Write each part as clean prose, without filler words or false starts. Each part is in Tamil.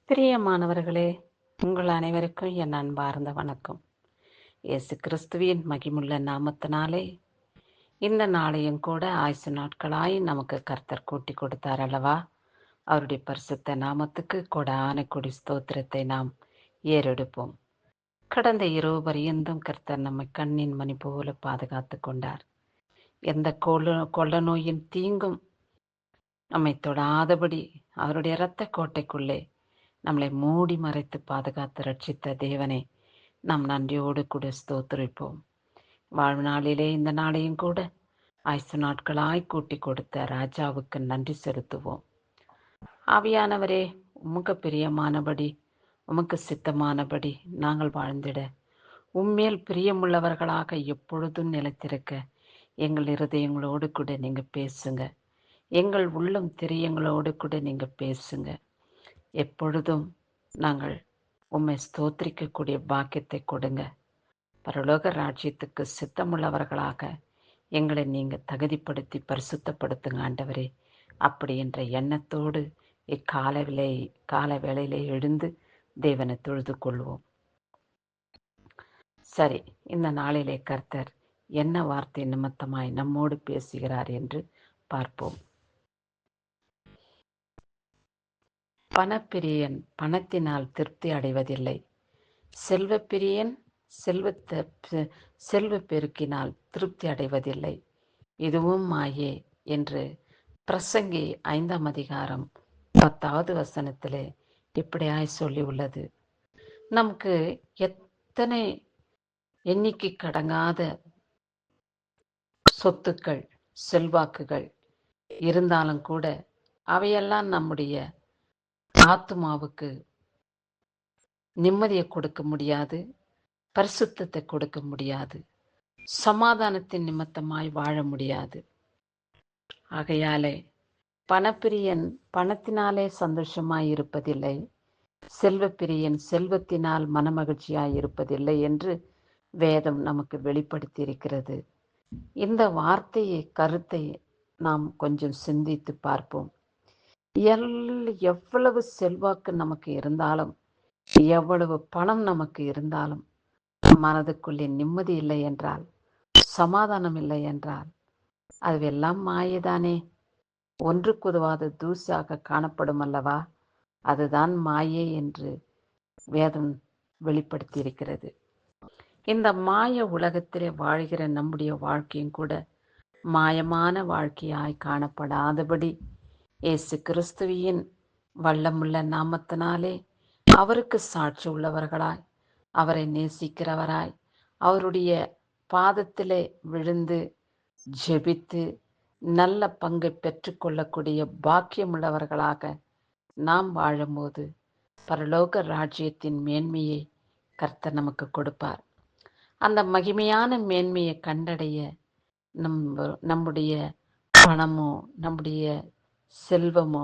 பிரியமானவர்களே, உங்கள் அனைவருக்கும் என் அன்பார்ந்த வணக்கம். இயேசு கிறிஸ்துவின் மகிமுள்ள நாமத்தினாலே இந்த நாளையும் கூட ஆயுசு நாட்களாய் நமக்கு கர்த்தர் கூட்டி கொடுத்தார் அல்லவா? அவருடைய பரிசுத்த நாமத்துக்கு கொடான கொடி ஸ்தோத்திரத்தை நாம் ஏறெடுப்போம். கடந்த இரவு பரியந்தம் கர்த்தர் நம்மை கண்ணின் மணி போல பாதுகாத்து கொண்டார். எந்த கொள்ள நோயின் தீங்கும் நம்மை தொடாதபடி அவருடைய இரத்த கோட்டைக்குள்ளே நம்மளை மூடி மறைத்து பாதுகாத்து ரட்சித்த தேவனை நாம் நன்றியோடு கூட ஸ்தோத்திரிப்போம். வாழ்நாளிலே இந்த நாளையும் கூட ஆயுசு நாட்களாய் கூட்டி கொடுத்த ராஜாவுக்கு நன்றி செலுத்துவோம். ஆவியானவரே, உமக்கு பிரியமானபடி உமக்கு சித்தமானபடி நாங்கள் வாழ்ந்திட உம்மேல் பிரியமுள்ளவர்களாக எப்பொழுதும் நிலைத்திருக்க எங்கள் இருதயங்களோடு கூட நீங்க பேசுங்க. எங்கள் உள்ளம் திரியங்களோடு கூட நீங்க பேசுங்க. எப்பொழுதும் நாங்கள் உம்மை ஸ்தோத்திரிக்கக்கூடிய பாக்கியத்தை கொடுங்க. பரலோக ராஜ்யத்துக்கு சித்தமுள்ளவர்களாக எங்களை நீங்க தகுதிப்படுத்தி பரிசுத்தப்படுத்துங்க ஆண்டவரே. அப்படி என்ற எண்ணத்தோடு கால வேளையிலே எழுந்து தேவனை தொழுது கொள்வோம். சரி, இந்த நாளிலே கர்த்தர் என்ன வார்த்தை நிமித்தமாய் நம்மோடு பேசுகிறார் என்று பார்ப்போம். பணப்பிரியன் பணத்தினால் திருப்தி அடைவதில்லை, செல்வப்பிரியன் செல்வ பெருக்கினால் திருப்தி அடைவதில்லை, இதுவும் மாயே என்று பிரசங்கி 5ஆம் அதிகாரம் 10வது வசனத்திலே இப்படியாய் சொல்லி உள்ளது. நமக்கு எத்தனை எண்ணிக்கை கடங்காத சொத்துக்கள் செல்வாக்குகள் இருந்தாலும் கூட அவையெல்லாம் நம்முடைய ஆத்துமாவுக்கு நிம்மதியை கொடுக்க முடியாது, பரிசுத்தத்தை கொடுக்க முடியாது, சமாதானத்தின் நிமித்தமாய் வாழ முடியாது. ஆகையாலே பணப்பிரியன் பணத்தினாலே சந்தோஷமாய் இருப்பதில்லை, செல்வப்பிரியன் செல்வத்தினால் மனமகிழ்ச்சியாய் இருப்பதில்லை என்று வேதம் நமக்கு வெளிப்படுத்தி இருக்கிறது. இந்த வார்த்தையை கருத்தை நாம் கொஞ்சம் சிந்தித்து பார்ப்போம். எவ்வளவு செல்வாக்கு நமக்கு இருந்தாலும், எவ்வளவு பணம் நமக்கு இருந்தாலும், மனதுக்குள்ளே நிம்மதி இல்லை என்றால், சமாதானம் இல்லை என்றால், அதுவெல்லாம் மாயைதானே. ஒன்றுக்குதுவாத தூசாக காணப்படும் அல்லவா? அதுதான் மாயை என்று வேதம் வெளிப்படுத்தி இருக்கிறது. இந்த மாய உலகத்திலே வாழ்கிற நம்முடைய வாழ்க்கையும் கூட மாயமான வாழ்க்கையாய் காணப்படாதபடி இயேசு கிறிஸ்துவின் வல்லமுள்ள நாமத்தினாலே அவருக்கு சாட்சி உள்ளவர்களாய், அவரை நேசிக்கிறவராய், அவருடைய பாதத்திலே விழுந்து ஜெபித்து நல்ல பங்கை பெற்றுக்கொள்ளக்கூடிய பாக்கியமுள்ளவர்களாக நாம் வாழும்போது பரலோக ராஜ்யத்தின் மேன்மையை கர்த்தர் நமக்கு கொடுப்பார். அந்த மகிமையான மேன்மையை கண்டடைய நம்முடைய பணமோ நம்முடைய செல்வமோ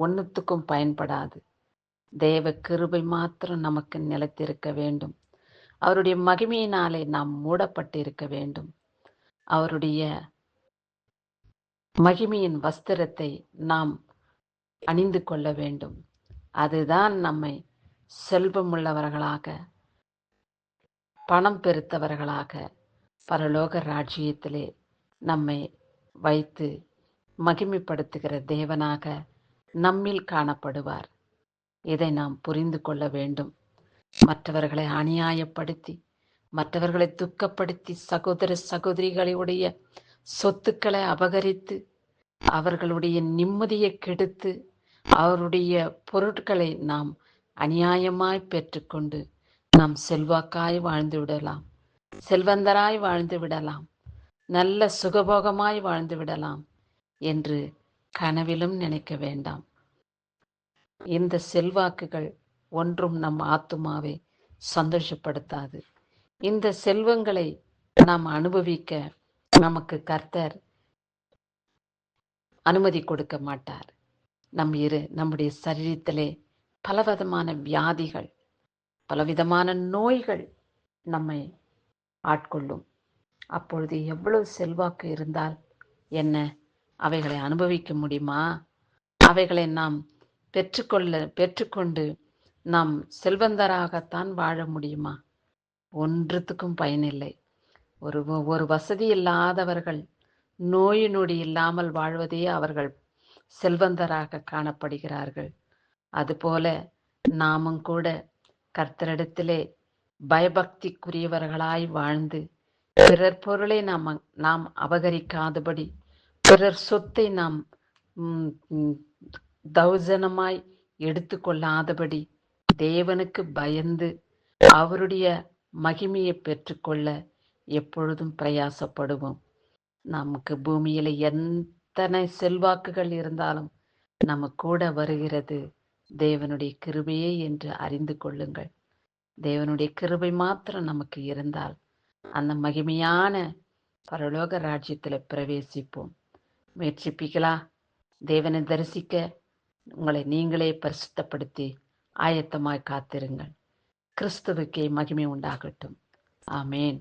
ஒன்றுத்துக்கும் பயன்படாது. தேவ கிருபை மாத்திரம் நமக்கு நிலைத்திருக்க வேண்டும். அவருடைய மகிமையினாலே நாம் மூடப்பட்டு இருக்க வேண்டும். அவருடைய மகிமையின் வஸ்திரத்தை நாம் அணிந்து கொள்ள வேண்டும். அதுதான் நம்மை செல்வமுள்ளவர்களாக, பணம் பெருத்தவர்களாக பரலோக ராஜ்யத்திலே நம்மை வைத்து மகிமைப்படுத்துகிற தேவனாக நம்மில் காணப்படுவார். இதை நாம் புரிந்து கொள்ள வேண்டும். மற்றவர்களை அநியாயப்படுத்தி, மற்றவர்களை துக்கப்படுத்தி, சகோதர சகோதரிகளுடைய சொத்துக்களை அபகரித்து, அவர்களுடைய நிம்மதியை கெடுத்து, அவருடைய பொருட்களை நாம் அநியாயமாய் பெற்றுக்கொண்டு நாம் செல்வாக்காய் வாழ்ந்து விடலாம், செல்வந்தராய் வாழ்ந்து விடலாம், நல்ல சுகபோகமாய் வாழ்ந்து விடலாம் என்று கனவிலும் நினைக்க வேண்டாம். இந்த செல்வாக்குகள் ஒன்றும் நம் ஆத்துமாவை சந்தோஷப்படுத்தாது. இந்த செல்வங்களை நாம் அனுபவிக்க நமக்கு கர்த்தர் அனுமதி கொடுக்க மாட்டார். நம்முடைய சரீரத்திலே பலவிதமான வியாதிகள், பலவிதமான நோய்கள் நம்மை ஆட்கொள்ளும். அப்பொழுது எவ்வளவு செல்வாக்கு இருந்தால் என்ன, அவைகளை அனுபவிக்க முடியுமா? அவைகளை நாம் பெற்றுக்கொண்டு நாம் செல்வந்தராகத்தான் வாழ முடியுமா? ஒன்றுத்துக்கும் பயனில்லை. ஒரு வசதி இல்லாதவர்கள் நோய் நொடி இல்லாமல் வாழ்வதே அவர்கள் செல்வந்தராக காணப்படுகிறார்கள். அதுபோல நாமும் கூட கர்த்தரிடத்திலே பயபக்திக்குரியவர்களாய் வாழ்ந்து பிறர் பொருளை நாம் அபகரிக்காதபடி, பிறர் சொத்தை நாம் தௌசனமாய் எடுத்துக்கொள்ளாதபடி, தேவனுக்கு பயந்து அவருடைய மகிமையை பெற்றுக்கொள்ள எப்பொழுதும் பிரயாசப்படுவோம். நமக்கு பூமியில எத்தனை செல்வாக்குகள் இருந்தாலும் நம்ம கூட வருகிறது தேவனுடைய கிருபையே என்று அறிந்து கொள்ளுங்கள். தேவனுடைய கிருபை மாத்திரம் நமக்கு இருந்தால் அந்த மகிமையான பரலோக ராஜ்யத்தில் பிரவேசிப்போம். முயற்சிப்பீங்களா? தேவனை தரிசிக்க உங்களை நீங்களே பரிசுத்தப்படுத்தி ஆயத்தமாய் காத்திருங்கள். கிறிஸ்துவுக்கே மகிமை உண்டாகட்டும். ஆமேன்.